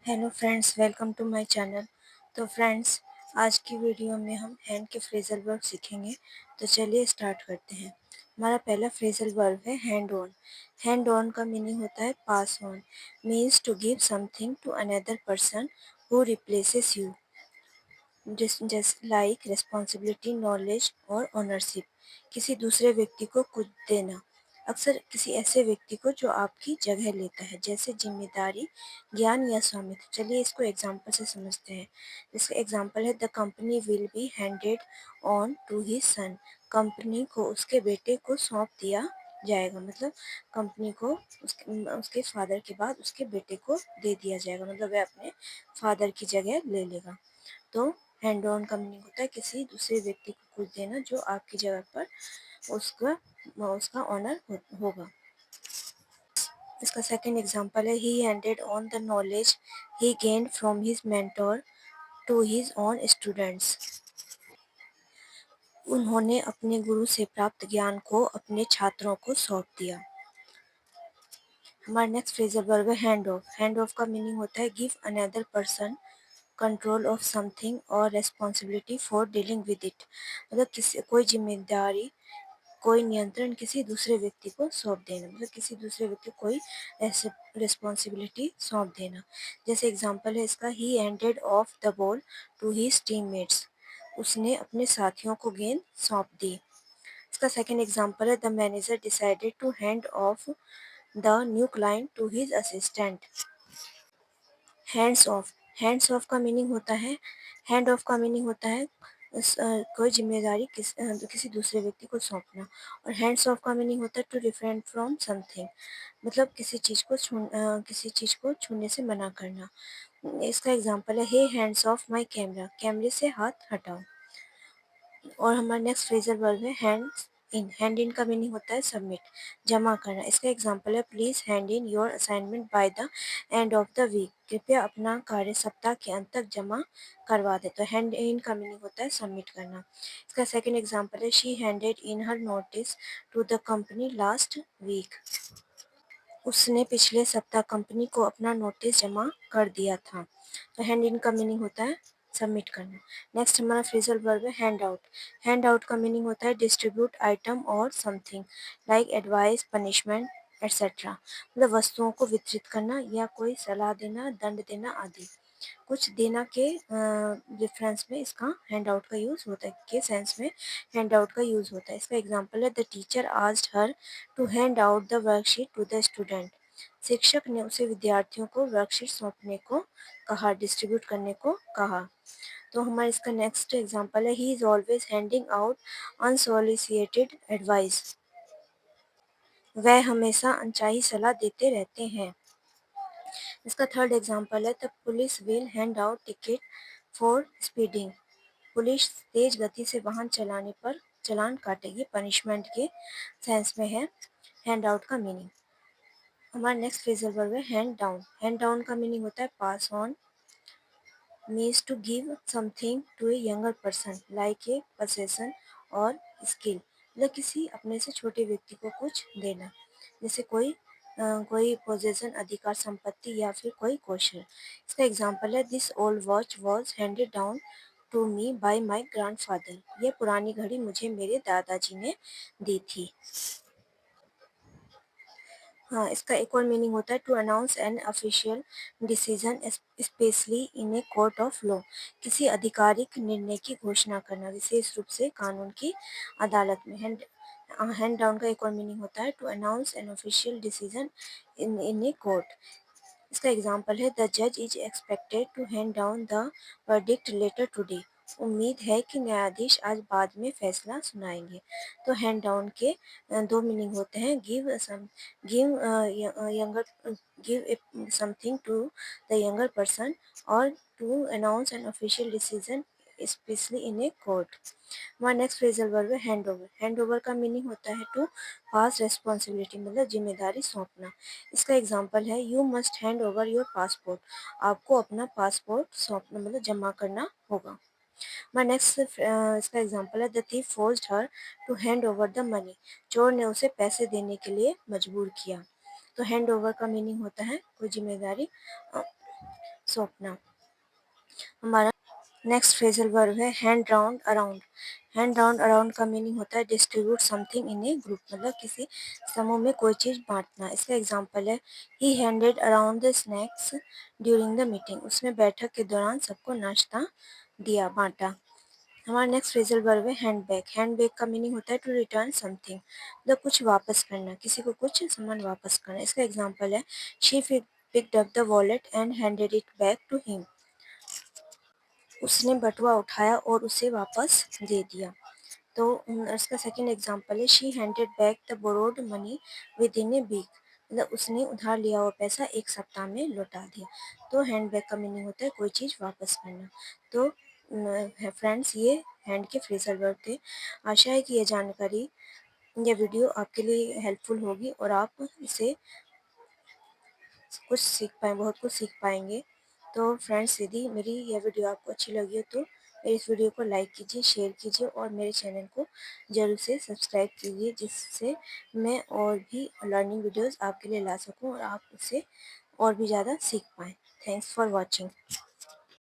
Hello friends, welcome to my channel. तो friends, आज की वीडियो में हम हैंड के फ्रेजल वर्ब सीखेंगे। तो चलिए स्टार्ट करते हैं। हमारा पहला फ्रेजल वर्ब है हैंड ऑन। हैंड ऑन का मीनिंग होता है pass on, means to give something to another person who replaces you, जैसे लाइक रिस्पॉन्सिबिलिटी, नॉलेज और ओनरशिप। किसी दूसरे व्यक्ति को कुछ देना, अक्सर किसी ऐसे व्यक्ति को जो आपकी जगह लेता है, जैसे जिम्मेदारी, ज्ञान या स्वामित्व। चलिए इसको एग्जाम्पल से समझते हैं। जैसे एग्जाम्पल है, the company will be handed on to his son. Company को उसके बेटे को सौंप दिया जाएगा, मतलब कंपनी को उसके फादर के बाद उसके बेटे को दे दिया जाएगा, मतलब वह अपने फादर की जगह ले लेगा। तो हैंड ऑन का मीनिंग होता है किसी दूसरे व्यक्ति को कुछ देना जो आपकी जगह पर उसका उसका ऑनर होगा। इसका सेकंड एग्जांपल है, he handed on the knowledge he gained from his mentor to his own students. उन्होंने अपने गुरु से प्राप्त ज्ञान को अपने छात्रों को सौंप दिया। हमारा नेक्स्ट फ्रेजल वर्ब है हैंड ऑफ। हैंड ऑफ का मीनिंग होता है give another person control of something और responsibility for dealing with it, मतलब किसी कोई जिम्मेदारी, कोई नियंत्रण किसी दूसरे व्यक्ति को सौंप देना, मतलब किसी दूसरे व्यक्ति को कोई ऐसे रिस्पॉन्सिबिलिटी सौंप देना। जैसे एग्जांपल है इसका, he handed off the ball to his teammates. उसने अपने साथियों को गेंद सौंप दी। इसका सेकंड एग्जांपल है, the manager decided to hand off the new client to his assistant. Hands off. Hands off का मीनिंग होता है, हैंड ऑफ का मीनिंग होता है कोई जिम्मेदारी किसी दूसरे व्यक्ति को सौंपना। और हैंड्स ऑफ का मीनिंग होता है टू रिफ्रेन फ्रॉम समथिंग, मतलब किसी चीज़ को छूने से मना करना। इसका एग्जांपल है, हे हैंड्स ऑफ माय कैमरा, कैमरे से हाथ हटाओ। और हमारा नेक्स्ट फ्रेजल वर्ब है हैंड्स इन। हैंड इन का मीनिंग होता है सबमिट, जमा करना। इसका एग्जांपल है, please hand in your assignment by the end of the week. कृपया अपना कार्य सप्ताह के अंत तक जमा करवा दे। तो हैंड इन का मीनिंग होता है सबमिट करना। इसका सेकंड एग्जांपल है, she handed in her notice to the company last week. उसने पिछले सप्ताह कंपनी को अपना नोटिस जमा कर दिया था। तो हैंड इन का मीनिंग होता है सबमिट करना। नेक्स्ट हमारा फ्रेजल वर्ब है हैंड आउट। हैंड आउट का मीनिंग होता है डिस्ट्रीब्यूट आइटम और something, like advice, punishment etcetera, मतलब वस्तुओं को वितरित करना या कोई सलाह देना, दंड देना आदि। कुछ देना के रेफरेंस में इसका हैंड आउट का यूज़ होता है, के सेंस में हैंड आउट का यूज़ होता है। इसका एग्जांपल है, the teacher asked her to hand out the worksheet to the student. शिक्षक ने उसे विद्यार्थियों को वर्कशीट सौंपने को कहा, डिस्ट्रीब्यूट करने को कहा। तो हमारा इसका नेक्स्ट एग्जांपल है, he is always handing out unsolicited advice. वह हमेशा अनचाही सलाह देते रहते हैं। इसका थर्ड एग्जांपल है, the police will hand out ticket for speeding. Police तेज गति से वाहन चलाने पर चालान काटेगी, पनिशमेंट के सेंस में है हैंड आउट का मीनिंग। हमारा नेक्स्ट फ्रेजल वर्ब है हैंड डाउन। हैंड डाउन का मीनिंग होता है pass on, means to give something to a younger person like a possession और स्किल, मतलब किसी अपने से छोटे व्यक्ति को कुछ देना, जैसे कोई पोजेशन, अधिकार, संपत्ति या फिर कोई कौशल। इसका एग्जांपल है, this old watch was handed down to me by my grandfather. यह पुरानी घड़ी मुझे मेरे दादाजी ने दी थी। हाँ, इसका एक और मीनिंग होता है to announce an official decision specially in a court of law. किसी आधिकारिक निर्णय की घोषणा करना, विशेष रूप से कानून की अदालत में। हैंड डाउन का एक और मीनिंग होता है to announce an official decision in a court. इसका एग्जांपल है, द जज is expected to hand down the verdict later today. उम्मीद है कि न्यायाधीश आज बाद में फैसला सुनाएंगे। तो हैंड डाउन के दो मीनिंग होते हैं, give younger give something to the younger person, और to announce an official decision specially in a court. हमारा नेक्स्ट फ्रेजल वर्ब है हैंड ओवर। हैंड ओवर का मीनिंग होता है टू पास रेस्पॉन्सिबिलिटी, मतलब जिम्मेदारी सौंपना। इसका एग्जांपल है, you must hand over your passport. आपको अपना पासपोर्ट सौंपना, मतलब जमा करना होगा। हमारा नेक्स्ट इसका एग्जांपल है, the thief forced her to hand over the money. चोर ने उसे पैसे देने के लिए मजबूर किया। तो हैंड ओवर का मीनिंग होता है कोई जिम्मेदारी सौंपना। हमारा नेक्स्ट फ्रेजल वर्ब है hand round around. Hand round around का मीनिंग होता है distribute something in A group, मतलब किसी समूह में कोई चीज़ बांटना। इसका एग्जांपल है he handed around the snacks during the meeting. उसने बैठक के दौरान सबको नाश्ता दिया, बांटा। हमारा नेक्स्ट फ्रेजल वर्ब है हैंड बैक। हैंड बैक का मीनिंग होता है टू रिटर्न समथिंग, मतलब कुछ वापस करना, किसी को कुछ सामान वापस करना। इसका एग्जांपल है she picked up the wallet and handed it back to him. उसने बटुआ उठाया और उसे वापस दे दिया। तो इसका सेकंड एग्जांपल है she handed back the borrowed money within a week, मतलब उसने उधार लिया हुआ पैसा एक सप्ताह में लौटा दिया। तो हैंड बैक का मीनिंग होता है कोई चीज़ वापस करना। तो फ्रेंड्स, ये हैंड के फ्रेजल वर्ब थे। आशा है कि ये जानकारी, ये वीडियो आपके लिए हेल्पफुल होगी और आप इसे कुछ सीख पाए, बहुत कुछ सीख पाएंगे। तो फ्रेंड्स, यदि मेरी यह वीडियो आपको अच्छी लगी हो तो मेरे इस वीडियो को लाइक कीजिए, शेयर कीजिए और मेरे चैनल को ज़रूर से सब्सक्राइब कीजिए, जिससे मैं और भी लर्निंग वीडियोस आपके लिए ला सकूं और आप उससे और भी ज़्यादा सीख पाएँ। Thanks for watching.